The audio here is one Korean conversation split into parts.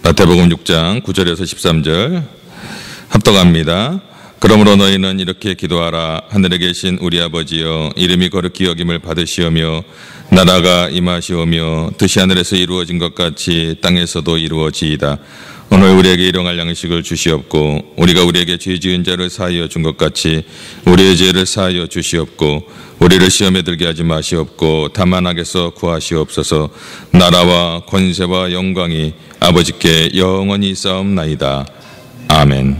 마태복음 6장 9절에서 13절 합독합니다. 그러므로 너희는 이렇게 기도하라. 하늘에 계신 우리 아버지여, 이름이 거룩히 여김을 받으시오며 나라가 임하시오며 뜻이 하늘에서 이루어진 것 같이 땅에서도 이루어지이다. 오늘 우리에게 일용할 양식을 주시옵고 우리가 우리에게 죄 지은 자를 사하여 준 것 같이 우리의 죄를 사하여 주시옵고 우리를 시험에 들게 하지 마시옵고 다만 악에서 구하시옵소서. 나라와 권세와 영광이 아버지께 영원히 있사옵나이다. 아멘.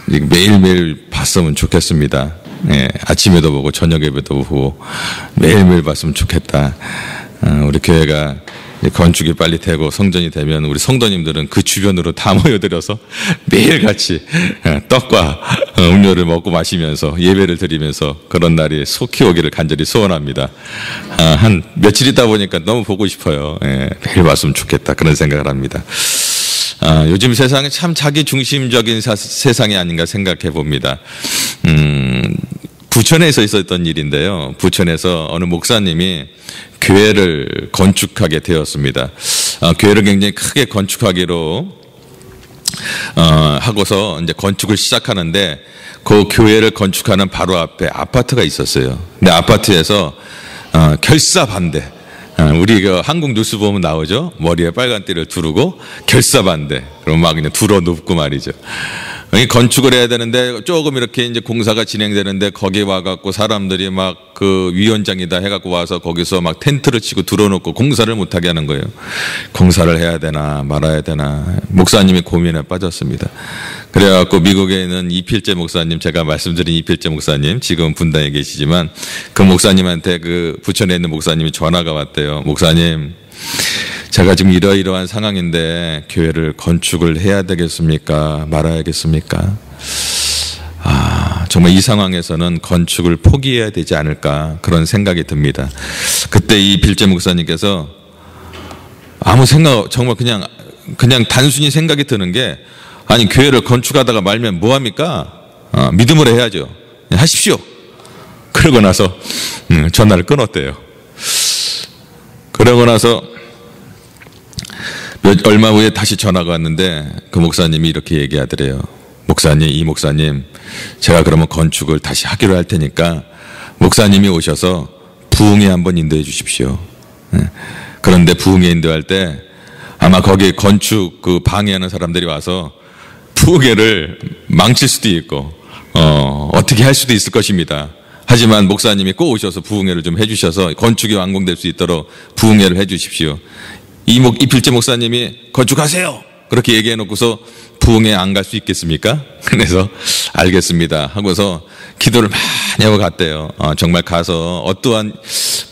매일매일 봤으면 좋겠습니다. 예, 아침에도 보고 저녁에도 보고 매일매일 봤으면 좋겠다. 우리 교회가 건축이 빨리 되고 성전이 되면 우리 성도님들은 그 주변으로 다 모여들어서 매일같이 떡과 음료를 먹고 마시면서 예배를 드리면서 그런 날이 속히 오기를 간절히 소원합니다. 한 며칠 있다 보니까 너무 보고 싶어요. 예, 매일 봤으면 좋겠다 그런 생각을 합니다. 요즘 세상이 참 자기 중심적인 세상이 아닌가 생각해 봅니다. 부천에서 있었던 일인데요. 부천에서 어느 목사님이 교회를 건축하게 되었습니다. 교회를 굉장히 크게 건축하기로 하고서 이제 건축을 시작하는데 그 교회를 건축하는 바로 앞에 아파트가 있었어요. 근데 아파트에서 결사 반대. 우리 그 한국 뉴스 보면 나오죠. 머리에 빨간 띠를 두르고 결사 반대. 그럼 막 그냥 둘어 눕고 말이죠. 건축을 해야 되는데 조금 이렇게 이제 공사가 진행되는데 거기 와갖고 사람들이 막 그 위원장이다 해갖고 와서 거기서 막 텐트를 치고 들어놓고 공사를 못하게 하는 거예요. 공사를 해야 되나 말아야 되나 목사님이 고민에 빠졌습니다. 그래갖고 미국에 있는 이필재 목사님, 제가 말씀드린 이필재 목사님 지금 분당에 계시지만 그 목사님한테 그 부천에 있는 목사님이 전화가 왔대요. 목사님, 제가 지금 이러이러한 상황인데 교회를 건축을 해야 되겠습니까? 말아야겠습니까? 정말 이 상황에서는 건축을 포기해야 되지 않을까 그런 생각이 듭니다. 그때 이 빌제 목사님께서 아무 생각, 정말 그냥 단순히 생각이 드는 게, 아니 교회를 건축하다가 말면 뭐합니까? 믿음으로 해야죠. 하십시오. 그러고 나서 전화를 끊었대요. 그러고 나서 얼마 후에 다시 전화가 왔는데 그 목사님이 이렇게 얘기하더래요. 목사님, 이 목사님, 제가 그러면 건축을 다시 하기로 할 테니까 목사님이 오셔서 부흥회 한번 인도해 주십시오. 그런데 부흥회 인도할 때 아마 거기 건축 그 방해하는 사람들이 와서 부흥회를 망칠 수도 있고 어떻게 할 수도 있을 것입니다. 하지만 목사님이 꼭 오셔서 부흥회를 좀 해주셔서 건축이 완공될 수 있도록 부흥회를 해주십시오. 이 빌제 목사님이 건축하세요 그렇게 얘기해 놓고서 부흥회 안 갈 수 있겠습니까? 그래서 알겠습니다 하고서 기도를 많이 하고 갔대요. 정말 가서 어떠한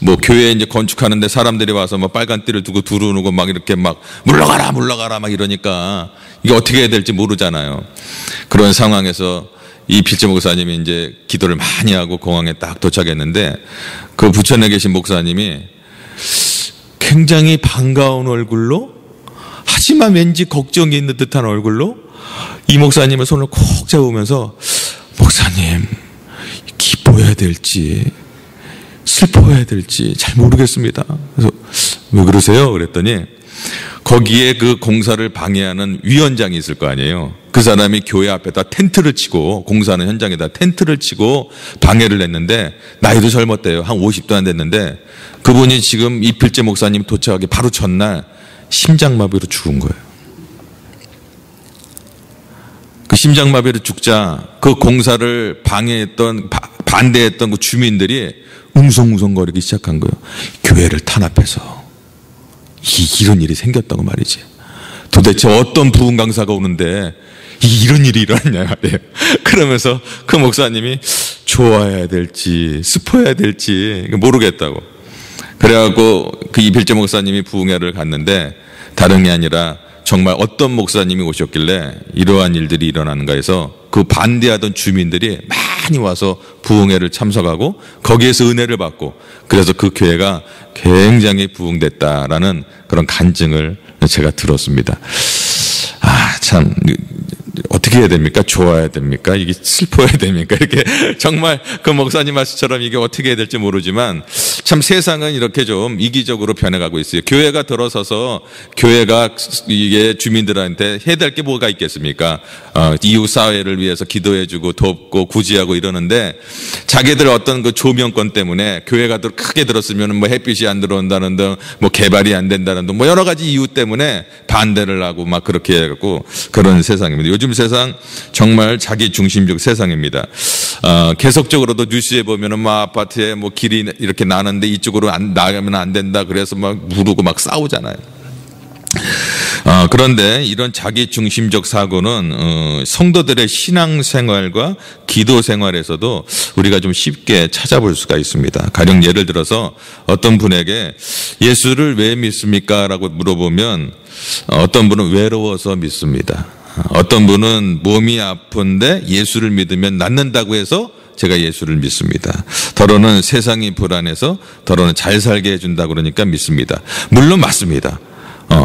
뭐 교회 이제 건축하는데 사람들이 와서 막 빨간 띠를 두고 두루누고 막 이렇게 막 물러가라 막 이러니까 이게 어떻게 해야 될지 모르잖아요. 그런 상황에서 이 빌제 목사님이 이제 기도를 많이 하고 공항에 딱 도착했는데 그 부천에 계신 목사님이 굉장히 반가운 얼굴로, 하지만 왠지 걱정이 있는 듯한 얼굴로 이 목사님의 손을 콕 잡으면서, 목사님, 기뻐해야 될지 슬퍼해야 될지 잘 모르겠습니다. 그래서 왜 그러세요? 그랬더니 거기에 그 공사를 방해하는 위원장이 있을 거 아니에요. 그 사람이 교회 앞에다 텐트를 치고, 공사하는 현장에다 텐트를 치고 방해를 했는데 나이도 젊었대요. 한 50도 안 됐는데 그분이 지금 이 빌제 목사님 도착하기 바로 전날 심장마비로 죽은 거예요. 그 심장마비로 죽자 그 공사를 방해했던, 반대했던 그 주민들이 웅성웅성거리기 시작한 거예요. 교회를 탄압해서 이런 일이 생겼다고 말이지. 도대체 어떤 부흥 강사가 오는데 이런 일이 일어났냐 말이에요. 그러면서 그 목사님이 좋아해야 될지 슬퍼해야 될지 모르겠다고. 그래갖고 그 이필재 목사님이 부흥회를 갔는데 다른 게 아니라 정말 어떤 목사님이 오셨길래 이러한 일들이 일어나는가 해서 그 반대하던 주민들이 많이 와서 부흥회를 참석하고 거기에서 은혜를 받고, 그래서 그 교회가 굉장히 부흥됐다라는 그런 간증을 제가 들었습니다. 참 어떻게 해야 됩니까? 좋아야 됩니까? 이게 슬퍼야 됩니까? 이렇게 정말 그 목사님 말씀처럼 이게 어떻게 해야 될지 모르지만 참 세상은 이렇게 좀 이기적으로 변해가고 있어요. 교회가 들어서서 교회가 이게 주민들한테 해야 될 게 뭐가 있겠습니까? 이웃 사회를 위해서 기도해주고 돕고 구제하고 이러는데 자기들 어떤 그 조명권 때문에 교회가 더 크게 들었으면 뭐 햇빛이 안 들어온다는 등 뭐 개발이 안 된다는 등 뭐 여러 가지 이유 때문에 반대를 하고 막 그렇게 해갖고 그런 세상입니다. 요즘 세상 정말 자기 중심적 세상입니다. 계속적으로도 뉴스에 보면은 뭐 아파트에 뭐 길이 이렇게 나는데 이쪽으로 나가면 안 된다 그래서 막 부르고 막 싸우잖아요. 그런데 이런 자기 중심적 사고는 성도들의 신앙생활과 기도생활에서도 우리가 좀 쉽게 찾아볼 수가 있습니다. 가령 예를 들어서 어떤 분에게 예수를 왜 믿습니까? 라고 물어보면 어떤 분은 외로워서 믿습니다. 어떤 분은 몸이 아픈데 예수를 믿으면 낫는다고 해서 제가 예수를 믿습니다. 더러는 세상이 불안해서 더러는 잘 살게 해준다고 그러니까 믿습니다. 물론 맞습니다.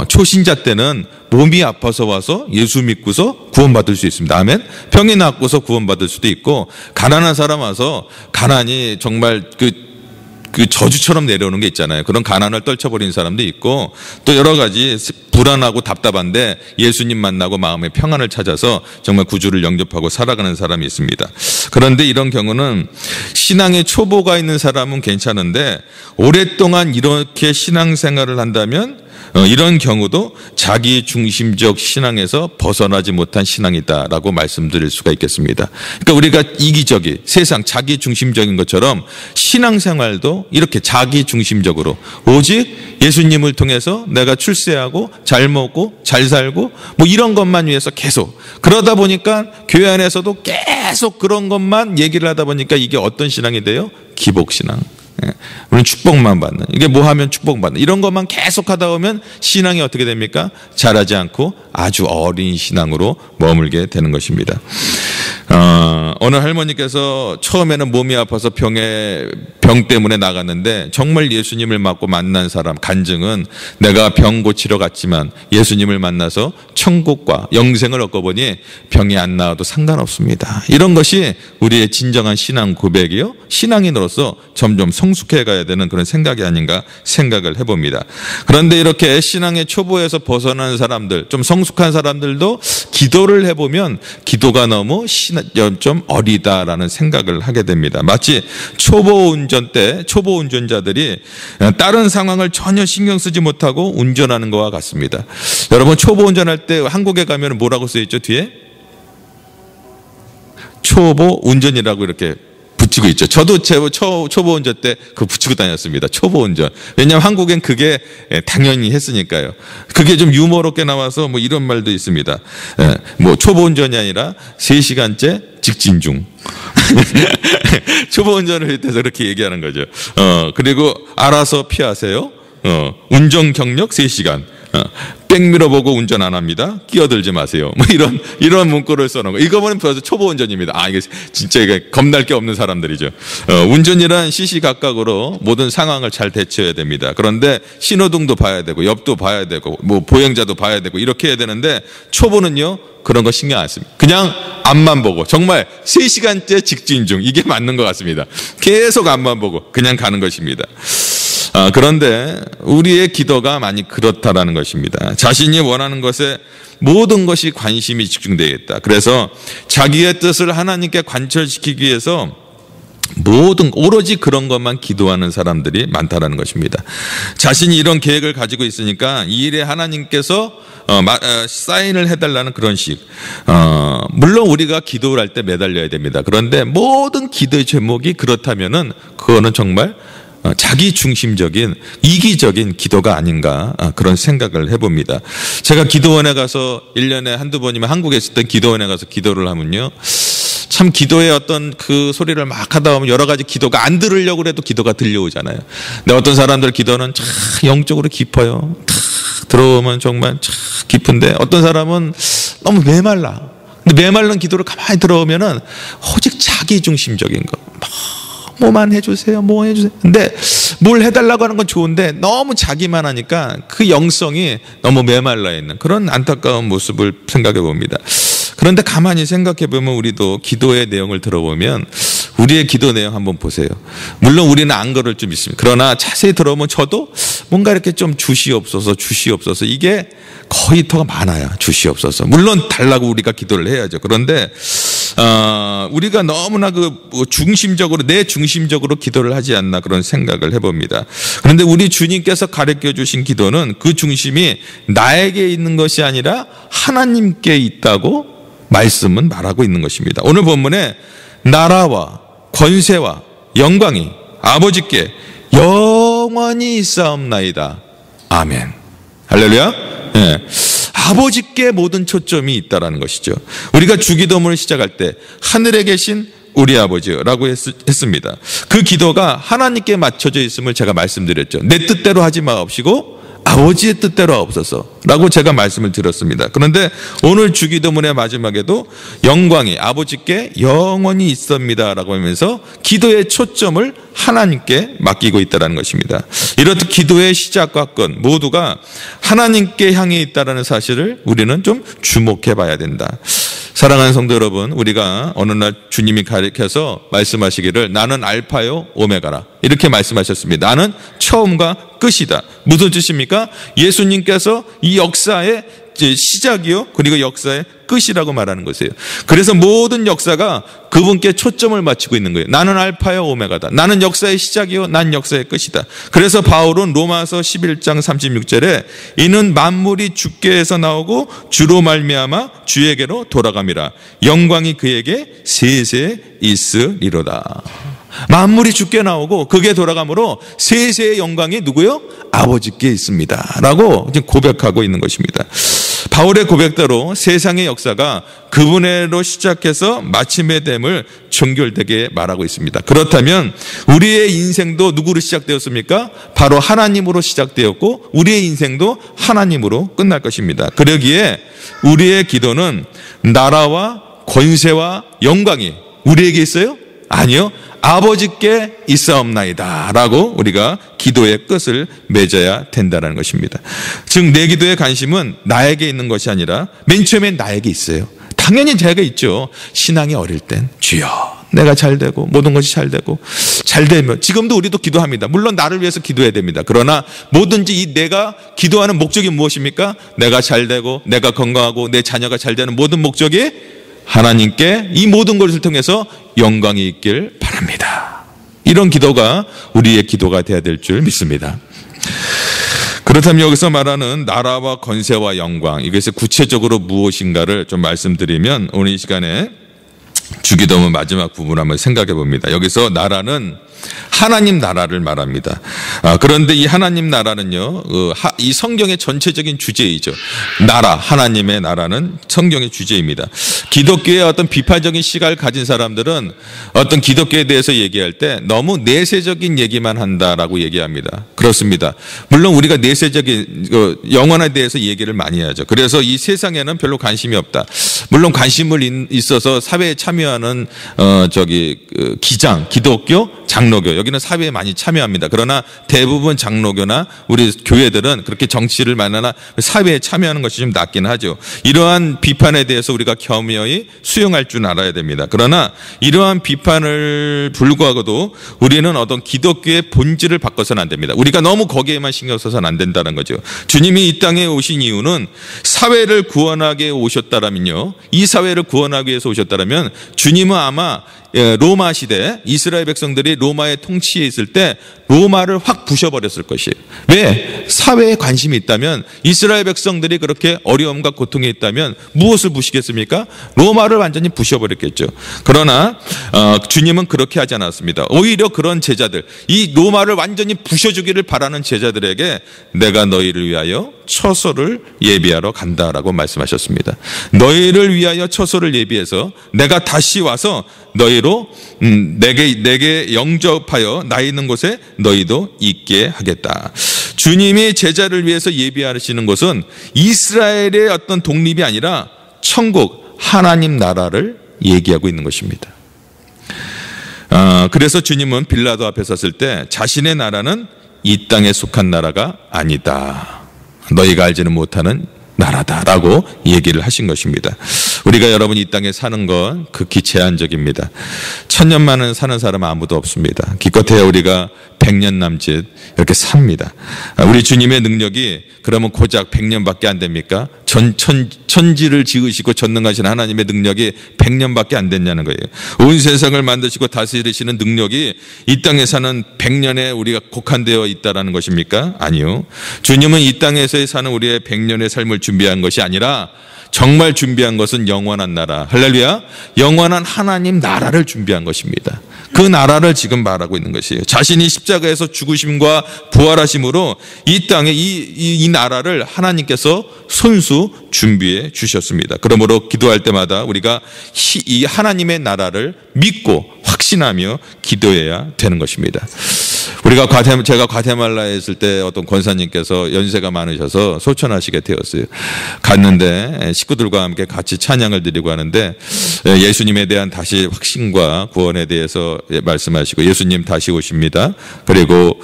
초신자 때는 몸이 아파서 와서 예수 믿고서 구원받을 수 있습니다. 아멘. 병이 낫고서 구원받을 수도 있고 가난한 사람 와서 가난이 정말 그 저주처럼 내려오는 게 있잖아요. 그런 가난을 떨쳐버린 사람도 있고 또 여러 가지 불안하고 답답한데 예수님 만나고 마음의 평안을 찾아서 정말 구주를 영접하고 살아가는 사람이 있습니다. 그런데 이런 경우는 신앙의 초보가 있는 사람은 괜찮은데 오랫동안 이렇게 신앙생활을 한다면 이런 경우도 자기 중심적 신앙에서 벗어나지 못한 신앙이다라고 말씀드릴 수가 있겠습니다. 그러니까 우리가 이기적이 세상 자기 중심적인 것처럼 신앙생활도 이렇게 자기 중심적으로 오직 예수님을 통해서 내가 출세하고 잘 먹고 잘 살고 뭐 이런 것만 위해서 계속 그러다 보니까 교회 안에서도 계속 그런 것만 얘기를 하다 보니까 이게 어떤 신앙이 돼요? 기복신앙. 우리는 축복만 받는, 이게 뭐 하면 축복받는 이런 것만 계속 하다 보면 신앙이 어떻게 됩니까? 자라지 않고 아주 어린 신앙으로 머물게 되는 것입니다. 어느 할머니께서 처음에는 몸이 아파서 병 때문에 나갔는데 정말 예수님을 맞고 만난 사람 간증은 내가 병 고치러 갔지만 예수님을 만나서 천국과 영생을 얻고 보니 병이 안 나와도 상관없습니다. 이런 것이 우리의 진정한 신앙 고백이요 신앙인으로서 점점 성숙해 가야 되는 그런 생각이 아닌가 생각을 해봅니다. 그런데 이렇게 신앙의 초보에서 벗어나는 사람들, 좀 성숙한 사람들도 기도를 해보면 기도가 너무 좀 어리다라는 생각을 하게 됩니다. 마치 초보 운전자들이 다른 상황을 전혀 신경 쓰지 못하고 운전하는 것과 같습니다. 여러분 초보 운전할 때 한국에 가면 뭐라고 써있죠? 뒤에 초보 운전이라고 이렇게 붙이고 있죠. 저도 초보 운전 때 그거 붙이고 다녔습니다. 초보 운전. 왜냐하면 한국엔 그게 당연히 했으니까요. 그게 좀 유머롭게 나와서 뭐 이런 말도 있습니다. 뭐 초보 운전이 아니라 3시간째 직진 중. 초보 운전을 할 때서 그렇게 얘기하는 거죠. 그리고 알아서 피하세요. 운전 경력 3시간. 백미러 보고 운전 안 합니다. 끼어들지 마세요. 뭐 이런 문구를 써놓은 거. 이거 보면 벌써 초보 운전입니다. 이게 진짜 이게 겁날 게 없는 사람들이죠. 운전이란 시시각각으로 모든 상황을 잘 대처해야 됩니다. 그런데 신호등도 봐야 되고 옆도 봐야 되고 뭐 보행자도 봐야 되고 이렇게 해야 되는데 초보는요 그런 거 신경 안 씁니다. 그냥 앞만 보고 정말 3시간째 직진 중 이게 맞는 것 같습니다. 계속 앞만 보고 그냥 가는 것입니다. 그런데 우리의 기도가 많이 그렇다라는 것입니다. 자신이 원하는 것에 모든 것이 관심이 집중되겠다. 그래서 자기의 뜻을 하나님께 관철시키기 위해서 오로지 그런 것만 기도하는 사람들이 많다라는 것입니다. 자신이 이런 계획을 가지고 있으니까 이 일에 하나님께서 사인을 해달라는 그런 식. 물론 우리가 기도를 할 때 매달려야 됩니다. 그런데 모든 기도의 제목이 그렇다면은 그거는 정말 자기 중심적인 이기적인 기도가 아닌가 그런 생각을 해봅니다. 제가 기도원에 가서 1년에 한두 번이면 한국에 있을 때 기도원에 가서 기도를 하면요 참 기도의 어떤 그 소리를 막 하다 보면 여러 가지 기도가 안 들으려고 해도 기도가 들려오잖아요. 근데 어떤 사람들 기도는 참 영적으로 깊어요. 들어오면 정말 참 깊은데 어떤 사람은 너무 메말라. 근데 메말른 기도를 가만히 들어오면은 오직 자기 중심적인 거. 뭐만 해주세요, 뭐 해주세요. 근데 뭘 해달라고 하는 건 좋은데 너무 자기만 하니까 그 영성이 너무 메말라 있는 그런 안타까운 모습을 생각해 봅니다. 그런데 가만히 생각해 보면 우리도 기도의 내용을 들어보면 우리의 기도 내용 한번 보세요. 물론 우리는 안 그럴 줄 믿습니다. 그러나 자세히 들어보면 저도 뭔가 이렇게 좀 주시옵소서 이게 거의 더 많아요. 주시옵소서. 물론 달라고 우리가 기도를 해야죠. 그런데 우리가 너무나 내 중심적으로 기도를 하지 않나 그런 생각을 해봅니다. 그런데 우리 주님께서 가르쳐 주신 기도는 그 중심이 나에게 있는 것이 아니라 하나님께 있다고 말씀은 말하고 있는 것입니다. 오늘 본문에 나라와 권세와 영광이 아버지께 영원히 있사옵나이다. 아멘. 할렐루야. 네. 아버지께 모든 초점이 있다라는 것이죠. 우리가 주기도문을 시작할 때 하늘에 계신 우리 아버지라고 했습니다. 그 기도가 하나님께 맞춰져 있음을 제가 말씀드렸죠. 내 뜻대로 하지 마옵시고 아버지의 뜻대로 하옵소서라고 제가 말씀을 드렸습니다. 그런데 오늘 주기도문의 마지막에도 영광이 아버지께 영원히 있습니다라고 하면서 기도의 초점을 하나님께 맡기고 있다는 것입니다. 이렇듯 기도의 시작과 끝 모두가 하나님께 향해 있다는 사실을 우리는 좀 주목해 봐야 된다. 사랑하는 성도 여러분, 우리가 어느 날 주님이 가르쳐서 말씀하시기를 나는 알파요 오메가라 이렇게 말씀하셨습니다. 나는 처음과 끝이다. 무슨 뜻입니까? 예수님께서 이 역사의 시작이요 그리고 역사의 끝이라고 말하는 것이에요. 그래서 모든 역사가 그분께 초점을 맞추고 있는 거예요. 나는 알파요 오메가다. 나는 역사의 시작이요 난 역사의 끝이다. 그래서 바울은 로마서 11장 36절에 이는 만물이 주께에서 나오고 주로 말미암아 주에게로 돌아감이라 영광이 그에게 세세 있으리로다. 만물이 주께 나오고 그게 돌아가므로 세세의 영광이 누구요? 아버지께 있습니다 라고 고백하고 있는 것입니다. 바울의 고백대로 세상의 역사가 그분으로 시작해서 마침의 됨을 정결되게 말하고 있습니다. 그렇다면 우리의 인생도 누구로 시작되었습니까? 바로 하나님으로 시작되었고 우리의 인생도 하나님으로 끝날 것입니다. 그러기에 우리의 기도는 나라와 권세와 영광이 우리에게 있어요? 아니요. 아버지께 있사옵나이다 라고 우리가 기도의 끝을 맺어야 된다는 것입니다. 즉 내 기도의 관심은 나에게 있는 것이 아니라 맨 처음엔 나에게 있어요. 당연히 제가 있죠. 신앙이 어릴 땐 주여 내가 잘되고 모든 것이 잘되고 잘되면 지금도 우리도 기도합니다. 물론 나를 위해서 기도해야 됩니다. 그러나 뭐든지 이 내가 기도하는 목적이 무엇입니까? 내가 잘되고 내가 건강하고 내 자녀가 잘되는 모든 목적이 하나님께 이 모든 것을 통해서 영광이 있길 바랍니다. 이런 기도가 우리의 기도가 되어야 될 줄 믿습니다. 그렇다면 여기서 말하는 나라와 권세와 영광 이것이 구체적으로 무엇인가를 좀 말씀드리면 오늘 이 시간에 주기도문 마지막 부분을 한번 생각해 봅니다. 여기서 나라는 하나님 나라를 말합니다. 그런데 이 하나님 나라는요, 이 성경의 전체적인 주제이죠. 나라, 하나님의 나라는 성경의 주제입니다. 기독교의 어떤 비판적인 시각을 가진 사람들은 어떤 기독교에 대해서 얘기할 때 너무 내세적인 얘기만 한다라고 얘기합니다. 그렇습니다. 물론 우리가 내세적인 영혼에 대해서 얘기를 많이 하죠. 그래서 이 세상에는 별로 관심이 없다. 물론 관심을 있어서 사회에 참여하는 기장, 기독교, 장로교 여기는 사회에 많이 참여합니다. 그러나 대부분 장로교나 우리 교회들은 그렇게 정치를 만나나 사회에 참여하는 것이 좀 낮긴 하죠. 이러한 비판에 대해서 우리가 겸허히 수용할 줄 알아야 됩니다. 그러나 이러한 비판을 불구하고도 우리는 어떤 기독교의 본질을 바꿔서는 안 됩니다. 우리가 너무 거기에만 신경 써서는 안 된다는 거죠. 주님이 이 땅에 오신 이유는 사회를 구원하게 오셨다라면요, 이 사회를 구원하기 위해서 오셨다라면 주님은 아마 로마 시대 이스라엘 백성들이 로마의 통치에 있을 때 로마를 확 부셔버렸을 것이에요. 왜? 사회에 관심이 있다면 이스라엘 백성들이 그렇게 어려움과 고통에 있다면 무엇을 부시겠습니까? 로마를 완전히 부셔버렸겠죠. 그러나 주님은 그렇게 하지 않았습니다. 오히려 그런 제자들, 이 로마를 완전히 부셔주기를 바라는 제자들에게 내가 너희를 위하여 처소를 예비하러 간다라고 말씀하셨습니다. 너희를 위하여 처소를 예비해서 내가 다시 와서 너희로 내게 영접하여 나 있는 곳에 너희도 있게 하겠다. 주님이 제자를 위해서 예비하시는 것은 이스라엘의 어떤 독립이 아니라 천국 하나님 나라를 얘기하고 있는 것입니다. 그래서 주님은 빌라도 앞에 섰을 때 자신의 나라는 이 땅에 속한 나라가 아니다. 너희가 알지는 못하는 나라다라고 얘기를 하신 것입니다. 우리가 여러분 이 땅에 사는 건 극히 제한적입니다. 1000년만은 사는 사람은 아무도 없습니다. 기껏해야 우리가 100년 남짓 이렇게 삽니다. 우리 주님의 능력이 그러면 고작 100년밖에 안 됩니까? 천지를 지으시고 전능하신 하나님의 능력이 100년밖에 안 됐냐는 거예요. 온 세상을 만드시고 다스리시는 능력이 이 땅에 사는 100년에 우리가 국한되어 있다는 것입니까? 아니요. 주님은 이 땅에서 사는 우리의 100년의 삶을 준비한 것이 아니라 정말 준비한 것은 영원한 나라, 할렐루야, 영원한 하나님 나라를 준비한 것입니다. 그 나라를 지금 말하고 있는 것이에요. 자신이 십자가에서 죽으심과 부활하심으로 이 땅에 이 나라를 하나님께서 손수 준비해 주셨습니다. 그러므로 기도할 때마다 우리가 이 하나님의 나라를 믿고 확신하며 기도해야 되는 것입니다. 제가 과테말라에 있을 때 어떤 권사님께서 연세가 많으셔서 소천하시게 되었어요. 갔는데 식구들과 함께 같이 찬양을 드리고 하는데 예수님에 대한 다시 확신과 구원에 대해서 말씀하시고 예수님 다시 오십니다. 그리고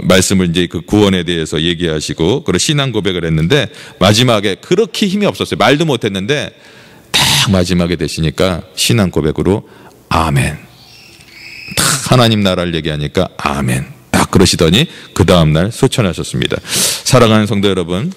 말씀을 이제 그 구원에 대해서 얘기하시고 그리고 신앙 고백을 했는데 마지막에 그렇게 힘이 없었어요. 말도 못했는데 딱 마지막에 되시니까 신앙 고백으로 아멘. 딱 하나님 나라를 얘기하니까 아멘 딱 그러시더니 그 다음날 소천하셨습니다. 사랑하는 성도 여러분,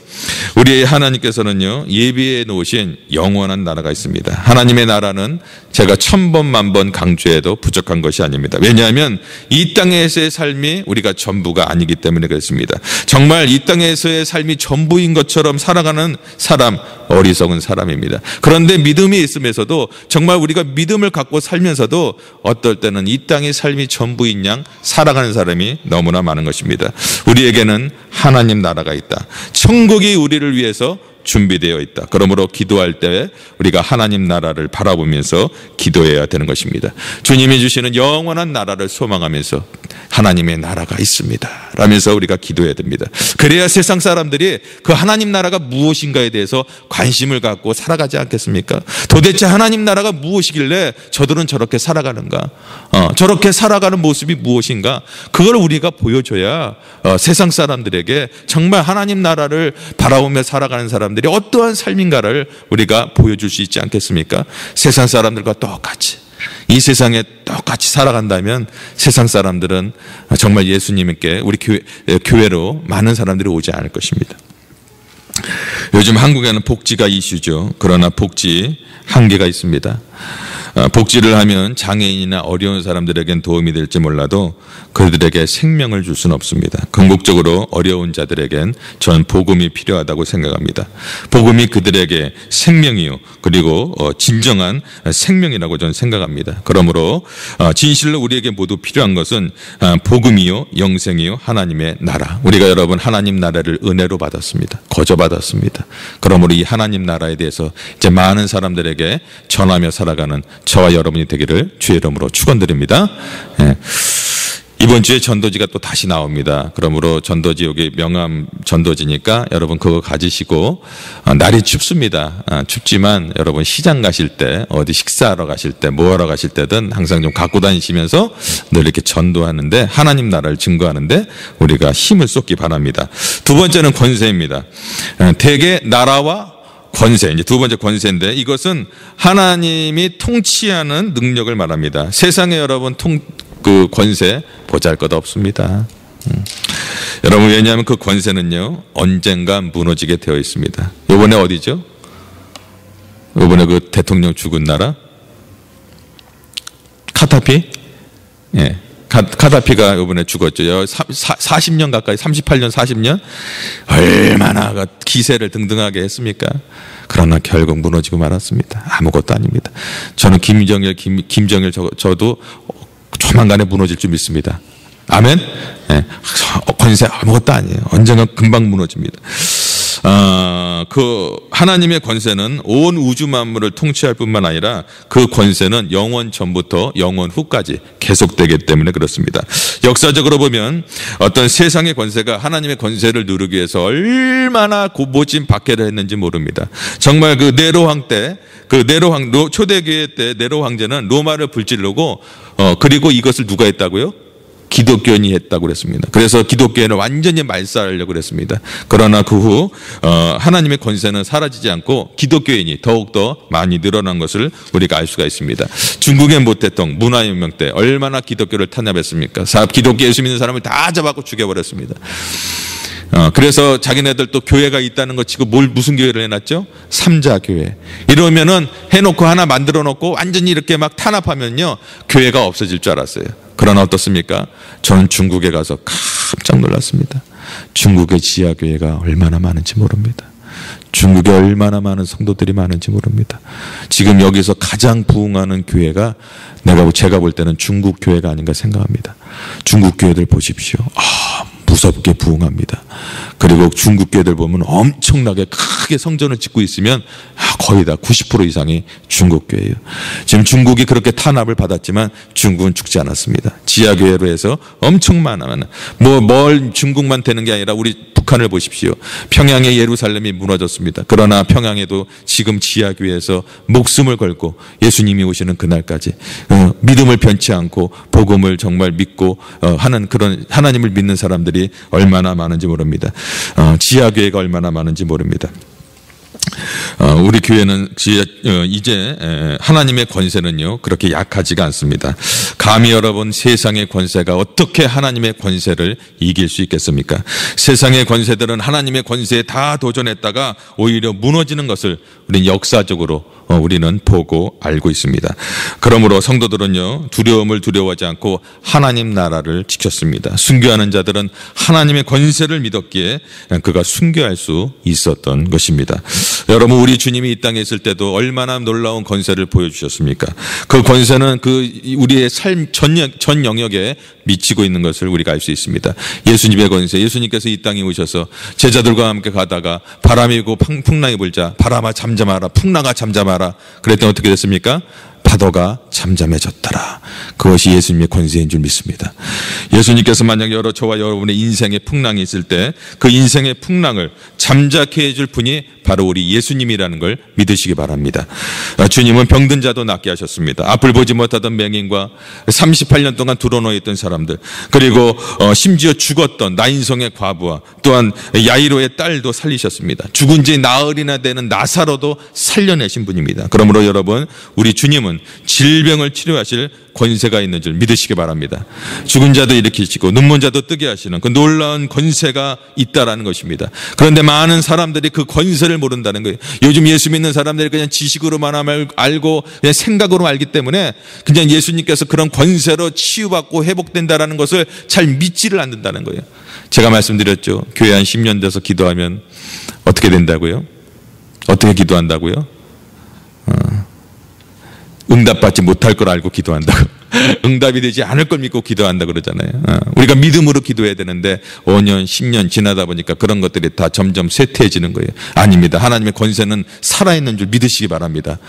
우리 하나님께서는요 예비해 놓으신 영원한 나라가 있습니다. 하나님의 나라는 제가 1000번 만번 강조해도 부족한 것이 아닙니다. 왜냐하면 이 땅에서의 삶이 우리가 전부가 아니기 때문에 그렇습니다. 정말 이 땅에서의 삶이 전부인 것처럼 살아가는 사람, 어리석은 사람입니다. 그런데 믿음이 있으면서도 정말 우리가 믿음을 갖고 살면서도 어떨 때는 이 땅의 삶이 전부인 양 살아가는 사람이 너무나 많은 것입니다. 우리에게는 하나님 나라가 있다. 천국이 우리를 위해서 준비되어 있다. 그러므로 기도할 때 우리가 하나님 나라를 바라보면서 기도해야 되는 것입니다. 주님이 주시는 영원한 나라를 소망하면서 하나님의 나라가 있습니다 라면서 우리가 기도해야 됩니다. 그래야 세상 사람들이 그 하나님 나라가 무엇인가에 대해서 관심을 갖고 살아가지 않겠습니까? 도대체 하나님 나라가 무엇이길래 저들은 저렇게 살아가는가? 저렇게 살아가는 모습이 무엇인가? 그걸 우리가 보여줘야 세상 사람들에게 정말 하나님 나라를 바라보며 살아가는 사람들이 어떠한 삶인가를 우리가 보여줄 수 있지 않겠습니까? 세상 사람들과 똑같이 이 세상에 똑같이 살아간다면 세상 사람들은 정말 예수님께 우리 교회로 많은 사람들이 오지 않을 것입니다. 요즘 한국에는 복지가 이슈죠. 그러나 복지 한계가 있습니다. 복지를 하면 장애인이나 어려운 사람들에겐 도움이 될지 몰라도 그들에게 생명을 줄 수는 없습니다. 궁극적으로 어려운 자들에겐 전 복음이 필요하다고 생각합니다. 복음이 그들에게 생명이요 그리고 진정한 생명이라고 저는 생각합니다. 그러므로 진실로 우리에게 모두 필요한 것은 복음이요 영생이요 하나님의 나라. 우리가 여러분 하나님 나라를 은혜로 받았습니다. 거저 받았습니다. 그러므로 이 하나님 나라에 대해서 이제 많은 사람들에게 전하며 살아가는 저와 여러분이 되기를 주의 이름으로 축원드립니다. 이번 주에 전도지가 또 다시 나옵니다. 그러므로 전도지 여기 명함 전도지니까 여러분 그거 가지시고 날이 춥습니다. 춥지만 여러분 시장 가실 때 어디 식사하러 가실 때 뭐 하러 가실 때든 항상 좀 갖고 다니시면서 늘 이렇게 전도하는데 하나님 나라를 증거하는데 우리가 힘을 쏟기 바랍니다. 두 번째는 권세입니다. 대개 나라와 권세, 이제 두 번째 권세인데 이것은 하나님이 통치하는 능력을 말합니다. 세상에 여러분 그 권세 보잘것 없습니다. 여러분 왜냐하면 그 권세는요 언젠가 무너지게 되어 있습니다. 이번에 어디죠? 이번에 그 대통령 죽은 나라 카다피? 예. 카다피가 이번에 죽었죠. 40년 가까이 38년 40년 얼마나 기세를 등등하게 했습니까? 그러나 결국 무너지고 말았습니다. 아무것도 아닙니다. 저는 김정일 저도 조만간에 무너질 줄 믿습니다. 아멘. 네. 권세 아무것도 아니에요. 언젠가 금방 무너집니다. 그 하나님의 권세는 온 우주 만물을 통치할 뿐만 아니라 그 권세는 영원 전부터 영원 후까지 계속되기 때문에 그렇습니다. 역사적으로 보면 어떤 세상의 권세가 하나님의 권세를 누르기 위해서 얼마나 고보진 박해를 했는지 모릅니다. 정말 그 네로 왕 때 초대교회 때 네로 황제는 로마를 불질르고 그리고 이것을 누가 했다고요? 기독교인이 했다고 그랬습니다. 그래서 기독교인을 완전히 말살하려고 그랬습니다. 그러나 그 후 하나님의 권세는 사라지지 않고 기독교인이 더욱더 많이 늘어난 것을 우리가 알 수가 있습니다. 중국의 모태통 문화혁명 때 얼마나 기독교를 탄압했습니까? 기독교 예수 믿는 사람을 다 잡아고 죽여버렸습니다. 그래서 자기네들 또 교회가 있다는 거 치고 무슨 교회를 해놨죠? 삼자교회. 이러면은 해놓고 하나 만들어 놓고 완전히 이렇게 막 탄압하면요, 교회가 없어질 줄 알았어요. 그러나 어떻습니까? 저는 중국에 가서 깜짝 놀랐습니다. 중국의 지하교회가 얼마나 많은지 모릅니다. 중국에 얼마나 많은 성도들이 많은지 모릅니다. 지금 여기서 가장 부흥하는 교회가 제가 볼 때는 중국 교회가 아닌가 생각합니다. 중국 교회들 보십시오. 무섭게 부흥합니다. 그리고 중국 교회들 보면 엄청나게 크게 성전을 짓고 있으면 거의 다 90% 이상이 중국 교회예요. 지금 중국이 그렇게 탄압을 받았지만 중국은 죽지 않았습니다. 지하교회로 해서 엄청 많은 뭘 중국만 되는 게 아니라 우리 북한을 보십시오. 평양의 예루살렘이 무너졌습니다. 그러나 평양에도 지금 지하교회에서 목숨을 걸고 예수님이 오시는 그날까지 믿음을 변치 않고 복음을 정말 믿고 하는 그런 하나님을 믿는 사람들이 얼마나 많은지 모릅니다. 지하교회가 얼마나 많은지 모릅니다. 우리 교회는 이제 하나님의 권세는요 그렇게 약하지가 않습니다. 감히 여러분, 세상의 권세가 어떻게 하나님의 권세를 이길 수 있겠습니까? 세상의 권세들은 하나님의 권세에 다 도전했다가 오히려 무너지는 것을 우리는 역사적으로 우리는 보고 알고 있습니다. 그러므로 성도들은요 두려움을 두려워하지 않고 하나님 나라를 지켰습니다. 순교하는 자들은 하나님의 권세를 믿었기에 그가 순교할 수 있었던 것입니다. 여러분, 우리 주님이 이 땅에 있을 때도 얼마나 놀라운 권세를 보여주셨습니까? 그 권세는 우리의 삶 전 영역에 미치고 있는 것을 우리가 알 수 있습니다. 예수님의 권세, 예수님께서 이 땅에 오셔서 제자들과 함께 가다가 바람이 불고 풍랑이 불자 바람아 잠잠하라, 풍랑아 잠잠하라 그랬더니 어떻게 됐습니까? 파도가 잠잠해졌더라. 그것이 예수님의 권세인 줄 믿습니다. 예수님께서 만약 저와 여러분의 인생에 풍랑이 있을 때 그 인생의 풍랑을 잠자케 해줄 분이 바로 우리 예수님이라는 걸 믿으시기 바랍니다. 주님은 병든 자도 낫게 하셨습니다. 앞을 보지 못하던 맹인과 38년 동안 드러누워 있던 사람들, 그리고 심지어 죽었던 나인성의 과부와 또한 야이로의 딸도 살리셨습니다. 죽은 지 나흘이나 되는 나사로도 살려내신 분입니다. 그러므로 여러분, 우리 주님은 질병을 치료하실 권세가 있는 줄 믿으시기 바랍니다. 죽은 자도 일으키시고 눈먼 자도 뜨게 하시는 그 놀라운 권세가 있다라는 것입니다. 그런데 많은 사람들이 그 권세를 모른다는 거예요. 요즘 예수 믿는 사람들이 그냥 지식으로만 알고 그냥 생각으로 알기 때문에 그냥 예수님께서 그런 권세로 치유받고 회복된다라는 것을 잘 믿지를 않는다는 거예요. 제가 말씀드렸죠. 교회 한 10년 돼서 기도하면 어떻게 된다고요? 어떻게 기도한다고요? 응답받지 못할 걸 알고 기도한다고. 응답이 되지 않을 걸 믿고 기도한다 그러잖아요. 우리가 믿음으로 기도해야 되는데 5년, 10년 지나다 보니까 그런 것들이 다 점점 쇠퇴해지는 거예요. 아닙니다. 하나님의 권세는 살아있는 줄 믿으시기 바랍니다.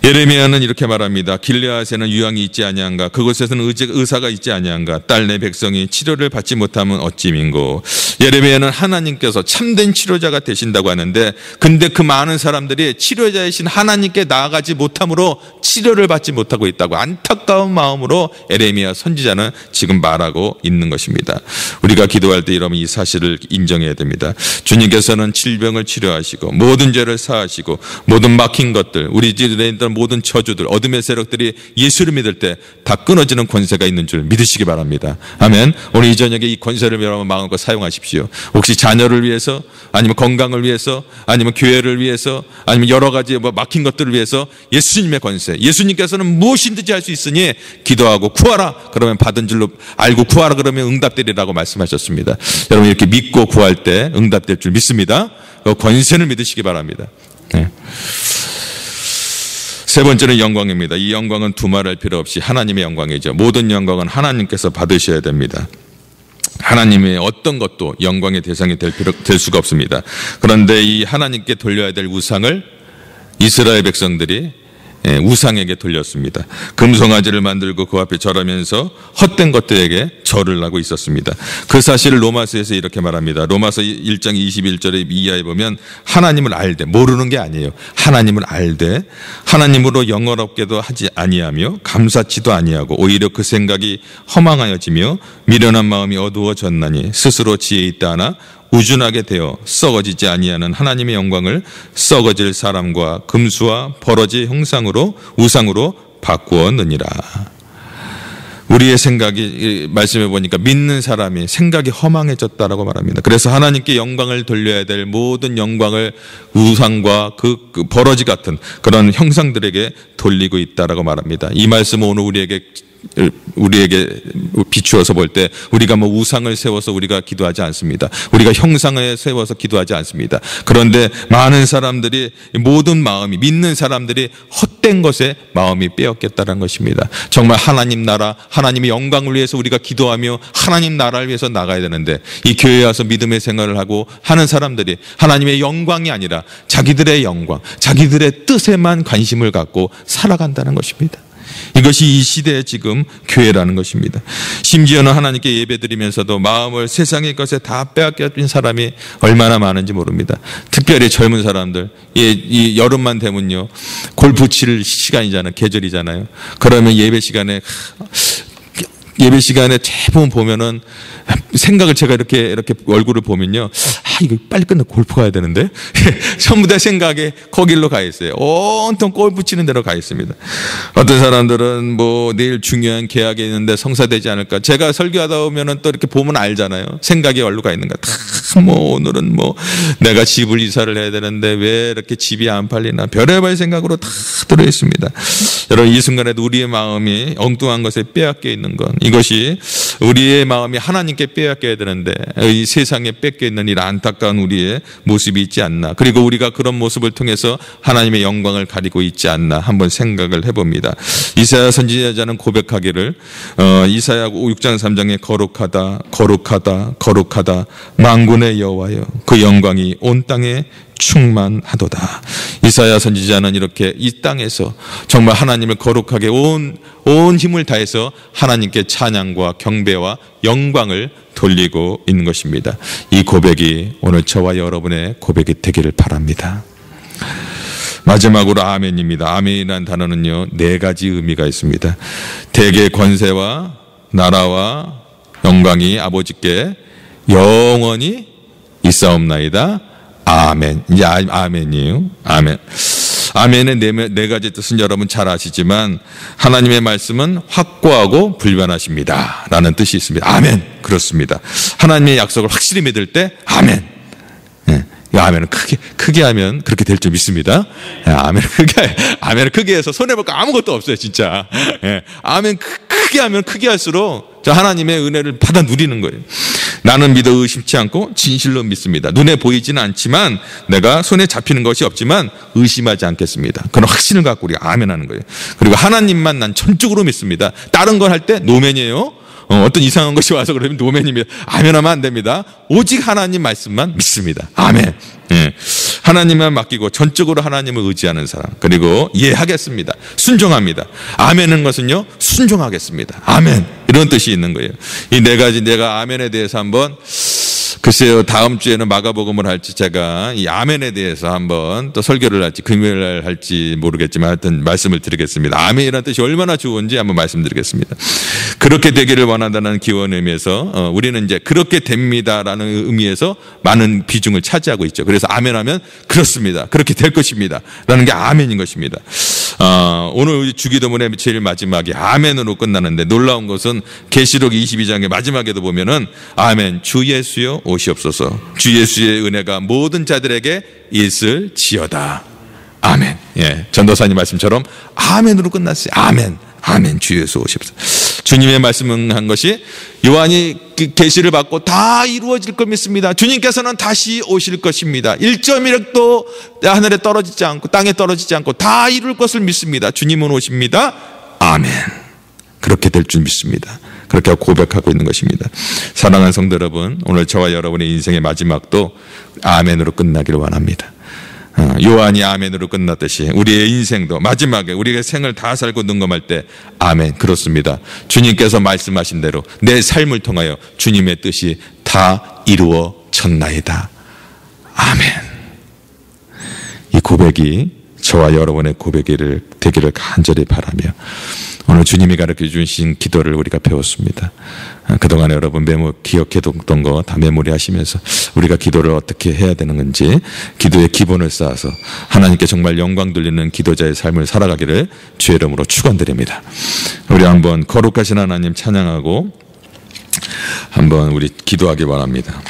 예레미야는 이렇게 말합니다. 길르앗에는 유황이 있지 아니한가, 그곳에서는 의사가 있지 아니한가, 딸 내 백성이 치료를 받지 못하면 어찌 민고. 예레미야는 하나님께서 참된 치료자가 되신다고 하는데, 근데 그 많은 사람들이 치료자이신 하나님께 나아가지 못함으로 치료를 받지 못하고 있다고 안타까운 마음으로 예레미야 선지자는 지금 말하고 있는 것입니다. 우리가 기도할 때 여러분 이 사실을 인정해야 됩니다. 주님께서는 질병을 치료하시고 모든 죄를 사하시고 모든 막힌 것들, 우리 집에 있던 모든 저주들, 어둠의 세력들이 예수를 믿을 때 다 끊어지는 권세가 있는 줄 믿으시기 바랍니다. 아멘. 오늘 이 저녁에 이 권세를 여러분 마음껏 사용하십시오. 혹시 자녀를 위해서, 아니면 건강을 위해서, 아니면 교회를 위해서, 아니면 여러 가지 막힌 것들을 위해서 예수님의 권세, 예수님께서는 무엇이든지 할 수 있으니 기도하고 구하라 그러면 받은 줄로 알고 구하라 그러면 응답되리라고 말씀하셨습니다. 여러분 이렇게 믿고 구할 때 응답될 줄 믿습니다. 그 권세를 믿으시기 바랍니다. 네. 세 번째는 영광입니다. 이 영광은 두말할 필요 없이 하나님의 영광이죠. 모든 영광은 하나님께서 받으셔야 됩니다. 하나님의 어떤 것도 영광의 대상이 될 수가 없습니다. 그런데 이 하나님께 돌려야 될 우상을 이스라엘 백성들이 우상에게 돌렸습니다. 금송아지를 만들고 그 앞에 절하면서 헛된 것들에게 절을 하고 있었습니다. 그 사실을 로마서에서 이렇게 말합니다. 로마서 1장 21절에 이하에 보면 하나님을 알되, 모르는 게 아니에요. 하나님을 알되 하나님으로 영어롭게도 하지 아니하며 감사치도 아니하고 오히려 그 생각이 허망하여지며 미련한 마음이 어두워졌나니 스스로 지혜 있다 하나 우준하게 되어 썩어지지 아니하는 하나님의 영광을 썩어질 사람과 금수와 버러지 형상으로 우상으로 바꾸었느니라. 우리의 생각이, 말씀해 보니까 믿는 사람이 생각이 허망해졌다라고 말합니다. 그래서 하나님께 영광을 돌려야 될 모든 영광을 우상과 그 버러지 같은 그런 형상들에게 돌리고 있다라고 말합니다. 이 말씀은 오늘 우리에게 비추어서 볼 때 우리가 뭐 우상을 세워서 우리가 기도하지 않습니다. 우리가 형상을 세워서 기도하지 않습니다. 그런데 많은 사람들이, 모든 마음이, 믿는 사람들이 헛된 것에 마음이 빼앗겼다는 것입니다. 정말 하나님 나라, 하나님의 영광을 위해서 우리가 기도하며 하나님 나라를 위해서 나가야 되는데 이 교회에 와서 믿음의 생활을 하고 하는 사람들이 하나님의 영광이 아니라 자기들의 영광, 자기들의 뜻에만 관심을 갖고 살아간다는 것입니다. 이것이 이 시대의 지금 교회라는 것입니다. 심지어는 하나님께 예배드리면서도 마음을 세상의 것에 다 빼앗긴 사람이 얼마나 많은지 모릅니다. 특별히 젊은 사람들, 이 여름만 되면요, 골프 칠 시간이잖아요. 계절이잖아요. 그러면 예배 시간에 대부분 보면은 생각을, 제가 이렇게 얼굴을 보면요, 이거 빨리 끝내 골프 가야 되는데 전부 다 생각에 거길로 가 있어요. 온통 골프 치는 데로 가 있습니다. 어떤 사람들은 뭐 내일 중요한 계약이 있는데 성사되지 않을까. 제가 설교하다 보면은 또 이렇게 보면 알잖아요. 생각이 어디로 가 있는가. 뭐 오늘은 뭐 내가 집을 이사를 해야 되는데 왜 이렇게 집이 안 팔리나. 별의별 생각으로 다 들어 있습니다. 여러분, 이 순간에도 우리의 마음이 엉뚱한 것에 빼앗겨 있는 것, 이것이 우리의 마음이 하나님께 빼앗겨야 되는데 이 세상에 뺏겨 있는 이 안타까운 우리의 모습이 있지 않나. 그리고 우리가 그런 모습을 통해서 하나님의 영광을 가리고 있지 않나 한번 생각을 해봅니다. 이사야 선지자는 고백하기를, 이사야 6장 3장에 거룩하다 거룩하다 거룩하다 만군의 여호와여 그 영광이 온 땅에 충만하도다. 이사야 선지자는 이렇게 이 땅에서 정말 하나님을 거룩하게 온 힘을 다해서 하나님께 찬양과 경배와 영광을 돌리고 있는 것입니다. 이 고백이 오늘 저와 여러분의 고백이 되기를 바랍니다. 마지막으로 아멘입니다. 아멘이라는 단어는요, 4가지 의미가 있습니다. 대개 권세와 나라와 영광이 아버지께 영원히 있사옵나이다. 아멘. 이제 아멘이에요. 아멘. 아멘의 네 가지 뜻은 여러분 잘 아시지만 하나님의 말씀은 확고하고 불변하십니다 라는 뜻이 있습니다. 아멘. 그렇습니다. 하나님의 약속을 확실히 믿을 때 아멘. 이 아멘은 크게 하면 그렇게 될 줄 믿습니다. 아멘을 크게 해서 손해볼 거 아무것도 없어요, 진짜. 아멘 크게 하면 크게 할수록 저 하나님의 은혜를 받아 누리는 거예요. 나는 믿어 의심치 않고 진실로 믿습니다. 눈에 보이지는 않지만 내가 손에 잡히는 것이 없지만 의심하지 않겠습니다. 그런 확신을 갖고 우리가 아멘하는 거예요. 그리고 하나님만 난 전적으로 믿습니다. 다른 걸 할 때 노멘이에요. 어떤 이상한 것이 와서 그러면 노멘입니다. 아멘하면 안 됩니다. 오직 하나님 말씀만 믿습니다. 아멘. 하나님만 맡기고 전적으로 하나님을 의지하는 사람, 그리고 이해하겠습니다. 순종합니다. 아멘은 것은요, 순종하겠습니다. 아멘. 이런 뜻이 있는 거예요. 이 4가지, 내가 아멘에 대해서 한번, 글쎄요, 다음 주에는 마가복음을 할지 제가 이 아멘에 대해서 한번 또 설교를 할지 금요일날 할지 모르겠지만 하여튼 말씀을 드리겠습니다. 아멘이라는 뜻이 얼마나 좋은지 한번 말씀드리겠습니다. 그렇게 되기를 원한다는 기원의 의미에서 우리는 이제 그렇게 됩니다라는 의미에서 많은 비중을 차지하고 있죠. 그래서 아멘하면 그렇습니다. 그렇게 될 것입니다. 라는 게 아멘인 것입니다. 오늘 주기도문의 제일 마지막에 아멘으로 끝나는데 놀라운 것은 계시록 22장의 마지막에도 보면은 아멘 주 예수여 오시옵소서 주 예수의 은혜가 모든 자들에게 있을지어다. 아멘. 전도사님 말씀처럼 아멘으로 끝났어요. 아멘. 아멘. 주 예수 오시옵소서. 주님의 말씀은 한 것이 요한이 계시를 받고 다 이루어질 걸 믿습니다. 주님께서는 다시 오실 것입니다. 1.1획도 하늘에 떨어지지 않고 땅에 떨어지지 않고 다 이룰 것을 믿습니다. 주님은 오십니다. 아멘. 그렇게 될 줄 믿습니다. 그렇게 고백하고 있는 것입니다. 사랑하는 성도 여러분, 오늘 저와 여러분의 인생의 마지막도 아멘으로 끝나기를 원합니다. 요한이 아멘으로 끝났듯이 우리의 인생도 마지막에 우리가 생을 다 살고 능검할 때 아멘, 그렇습니다. 주님께서 말씀하신 대로 내 삶을 통하여 주님의 뜻이 다 이루어졌나이다. 아멘. 이 고백이 저와 여러분의 고백이 되기를 간절히 바라며 오늘 주님이 가르쳐 주신 기도를 우리가 배웠습니다. 그동안에 여러분 기억해뒀던 거 다 메모리 하시면서 우리가 기도를 어떻게 해야 되는 건지 기도의 기본을 쌓아서 하나님께 정말 영광 돌리는 기도자의 삶을 살아가기를 주의 이름으로 축원드립니다. 우리 한번 거룩하신 하나님 찬양하고 한번 우리 기도하기 바랍니다.